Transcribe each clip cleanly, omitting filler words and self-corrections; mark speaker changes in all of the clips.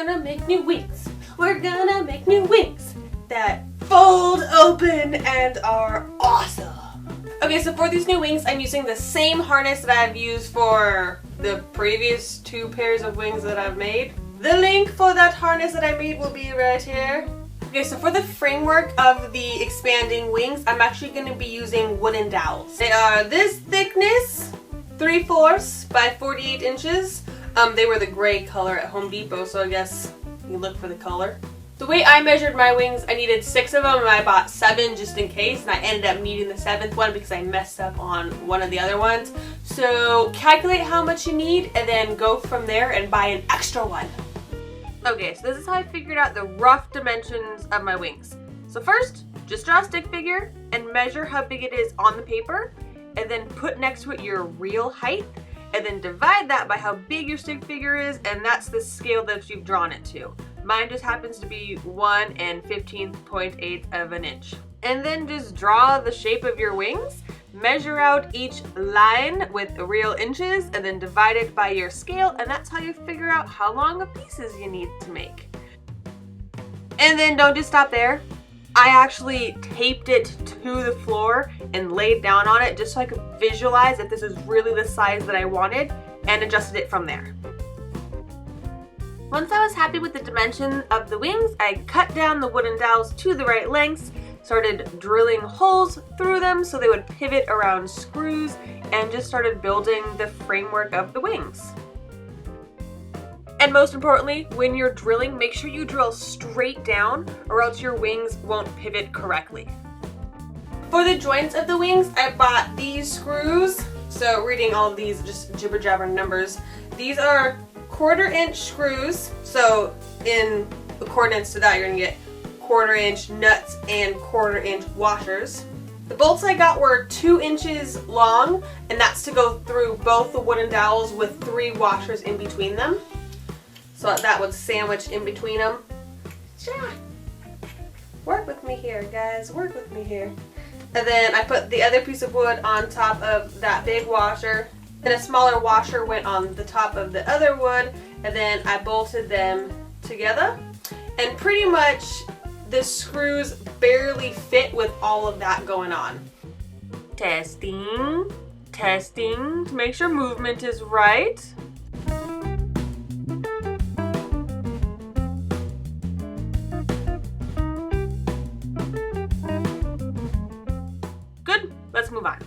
Speaker 1: gonna make new wings. We're gonna make new wings that fold open and are awesome. Okay, so for these new wings, I'm using the same harness that I've used for the previous 2 pairs of wings that I've made. The link for that harness that I made will be right here. Okay, so for the framework of the expanding wings, I'm actually going to be using wooden dowels. They are this thickness, 3/4 by 48 inches. They were the gray color at Home Depot, so I guess you look for the color. The way I measured my wings, I needed 6 of them and I bought 7 just in case, and I ended up needing the 7th one because I messed up on one of the other ones. So calculate how much you need and then go from there and buy an extra one. Okay, so this is how I figured out the rough dimensions of my wings. So first, just draw a stick figure and measure how big it is on the paper, and then put next to it your real height, and then divide that by how big your stick figure is, and that's the scale that you've drawn it to. Mine just happens to be 1 15.8 of an inch. And then just draw the shape of your wings, measure out each line with real inches, and then divide it by your scale, and that's how you figure out how long of pieces you need to make. And then don't just stop there. I actually taped it to the floor and laid down on it just so I could visualize if this is really the size that I wanted, and adjusted it from there. Once I was happy with the dimension of the wings, I cut down the wooden dowels to the right lengths, started drilling holes through them so they would pivot around screws, and just started building the framework of the wings. And most importantly, when you're drilling, make sure you drill straight down or else your wings won't pivot correctly. For the joints of the wings, I bought these screws. So reading all of these just jibber jabber numbers, these are 1/4 inch screws. So in accordance to that, you're gonna get 1/4 inch nuts and 1/4 inch washers. The bolts I got were 2 inches long, and that's to go through both the wooden dowels with 3 washers in between them. So that would sandwich in between them. Work with me here, guys, work with me here. And then I put the other piece of wood on top of that big washer, and a smaller washer went on the top of the other wood, and then I bolted them together. And pretty much the screws barely fit with all of that going on. Testing, testing to make sure movement is right. Good, let's move on.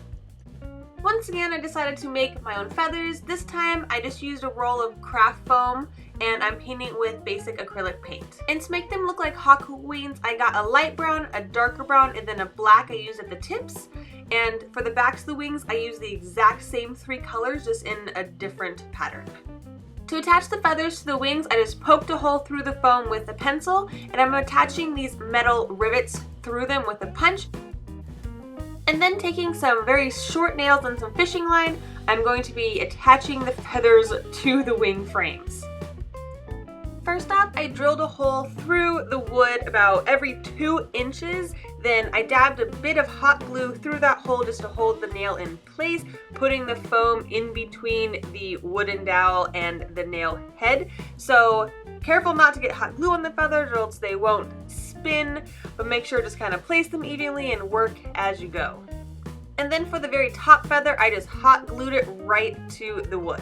Speaker 1: Once again, I decided to make my own feathers. This time I just used a roll of craft foam, and I'm painting with basic acrylic paint. And to make them look like hawk wings, I got a light brown, a darker brown, and then a black I used at the tips. And for the backs of the wings, I used the exact same 3 colors, just in a different pattern. To attach the feathers to the wings, I just poked a hole through the foam with a pencil, and I'm attaching these metal rivets through them with a punch. And then taking some very short nails and some fishing line, I'm going to be attaching the feathers to the wing frames. First off, I drilled a hole through the wood about every 2 inches. Then I dabbed a bit of hot glue through that hole just to hold the nail in place, putting the foam in between the wooden dowel and the nail head. So careful not to get hot glue on the feathers or else they won't spin, but make sure to just kind of place them evenly and work as you go. And then for the very top feather, I just hot glued it right to the wood.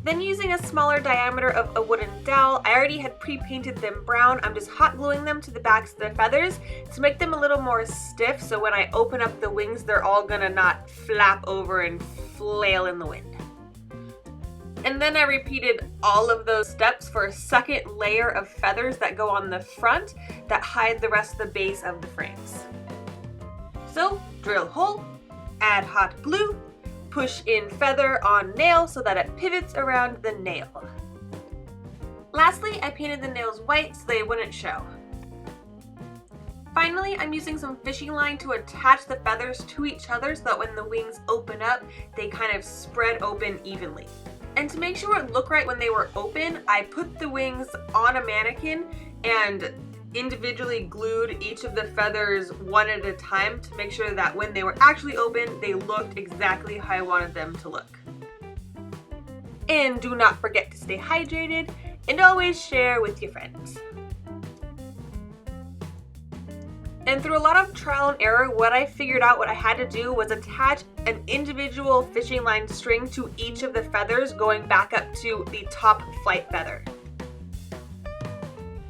Speaker 1: Then using a smaller diameter of a wooden dowel, I already had pre-painted them brown. I'm just hot gluing them to the backs of the feathers to make them a little more stiff, so when I open up the wings, they're all gonna not flap over and flail in the wind. And then I repeated all of those steps for a second layer of feathers that go on the front that hide the rest of the base of the frames. So drill hole, add hot glue, push in feather on nail so that it pivots around the nail. Lastly, I painted the nails white so they wouldn't show. Finally, I'm using some fishing line to attach the feathers to each other so that when the wings open up, they kind of spread open evenly. And to make sure it looked right when they were open, I put the wings on a mannequin and individually glued each of the feathers one at a time to make sure that when they were actually open, they looked exactly how I wanted them to look. And do not forget to stay hydrated and always share with your friends. And through a lot of trial and error, what I figured out what I had to do was attach an individual fishing line string to each of the feathers going back up to the top flight feather.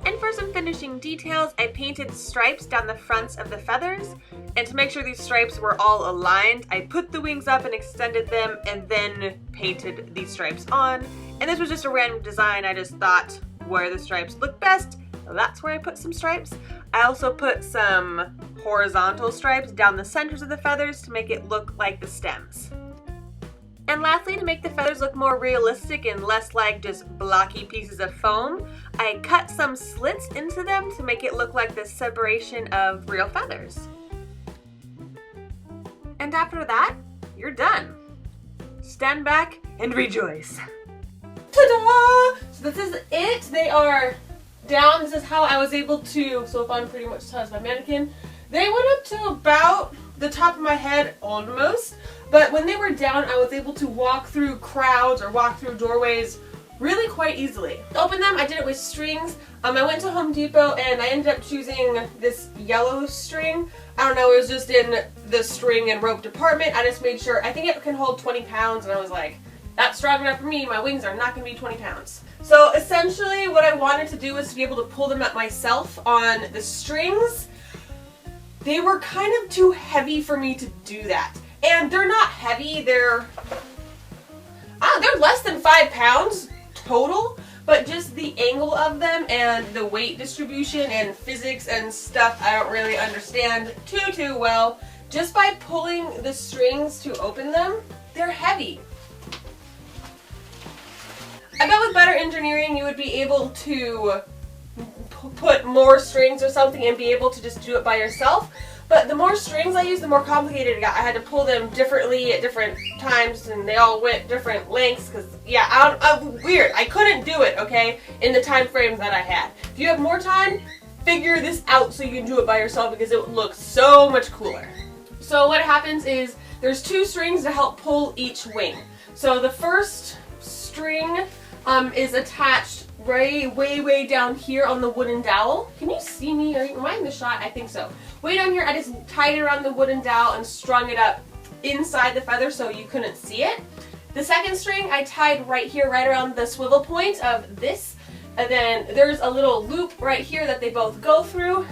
Speaker 1: And for some finishing details, I painted stripes down the fronts of the feathers, and to make sure these stripes were all aligned, I put the wings up and extended them and then painted these stripes on. And this was just a random design. I just thought where the stripes look best, that's where I put some stripes. I also put some horizontal stripes down the centers of the feathers to make it look like the stems. And lastly, to make the feathers look more realistic and less like just blocky pieces of foam, I cut some slits into them to make it look like the separation of real feathers. And after that, you're done. Stand back and rejoice. Ta-da! So this is it. They are down. This is how I was able to, so if I'm pretty much as tall as my mannequin, they went up to about the top of my head almost, but when they were down, I was able to walk through crowds or walk through doorways really quite easily. To open them, I did it with strings. I went to Home Depot and I ended up choosing this yellow string. I don't know, it was just in the string and rope department. I just made sure, I think it can hold 20 pounds, and I was like, that's strong enough for me. My wings are not going to be 20 pounds. So essentially what I wanted to do was to be able to pull them up myself on the strings. They were kind of too heavy for me to do that. And they're not heavy, they're less than 5 pounds total, but just the angle of them and the weight distribution and physics and stuff I don't really understand too well. Just by pulling the strings to open them, they're heavy. I bet with better engineering you would be able to put more strings or something and be able to just do it by yourself. But the more strings I used, the more complicated it got. I had to pull them differently at different times, and they all went different lengths because, yeah, weird. I couldn't do it, okay, in the time frames that I had. If you have more time, figure this out so you can do it by yourself because it looks so much cooler. So what happens is there's 2 strings to help pull each wing. So the first string is attached way down here on the wooden dowel. Can you see me? Am I in the shot? I think so. Way down here, I just tied it around the wooden dowel and strung it up inside the feather so you couldn't see it. The second string I tied right here, right around the swivel point of this. And then there's a little loop right here that they both go through.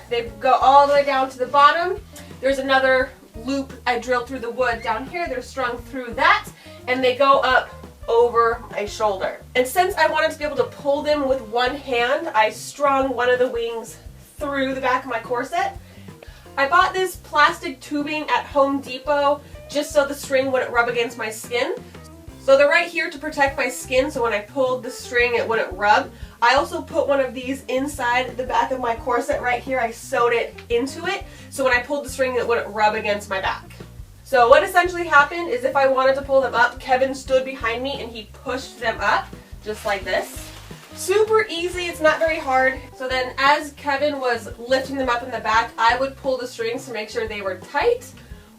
Speaker 1: They go all the way down to the bottom. There's another loop I drilled through the wood down here. They're strung through that, and they go up over my shoulder. And since I wanted to be able to pull them with one hand, I strung one of the wings through the back of my corset. I bought this plastic tubing at Home Depot just so the string wouldn't rub against my skin. So they're right here to protect my skin, so when I pulled the string it wouldn't rub. I also put one of these inside the back of my corset right here. I sewed it into it, so when I pulled the string it wouldn't rub against my back. So what essentially happened is if I wanted to pull them up, Kevin stood behind me and he pushed them up, just like this. Super easy, it's not very hard. So then as Kevin was lifting them up in the back, I would pull the strings to make sure they were tight,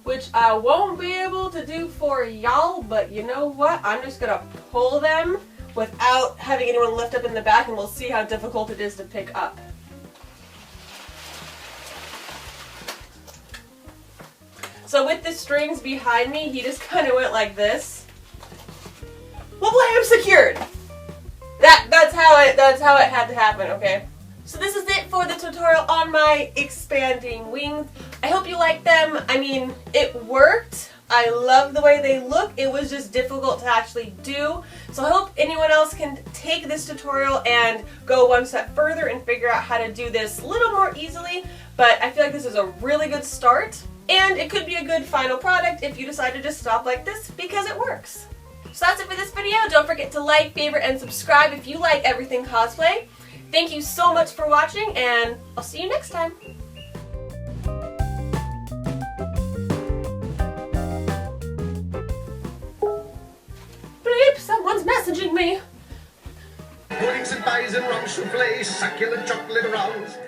Speaker 1: which I won't be able to do for y'all, but you know what? I'm just gonna pull them without having anyone lift up in the back, and we'll see how difficult it is to pick up. So with the strings behind me, he just kind of went like this. Well, I am secured. That's how it had to happen, okay? So this is it for the tutorial on my expanding wings. I hope you like them. I mean, it worked. I love the way they look. It was just difficult to actually do. So I hope anyone else can take this tutorial and go one step further and figure out how to do this a little more easily. But I feel like this is a really good start. And it could be a good final product if you decide to just stop like this because it works. So that's it for this video. Don't forget to like, favorite, and subscribe if you like everything cosplay. Thank you so much for watching, and I'll see you next time. Bleep, someone's messaging me.
Speaker 2: Puddings and pies and rum souffle, succulent chocolate rounds.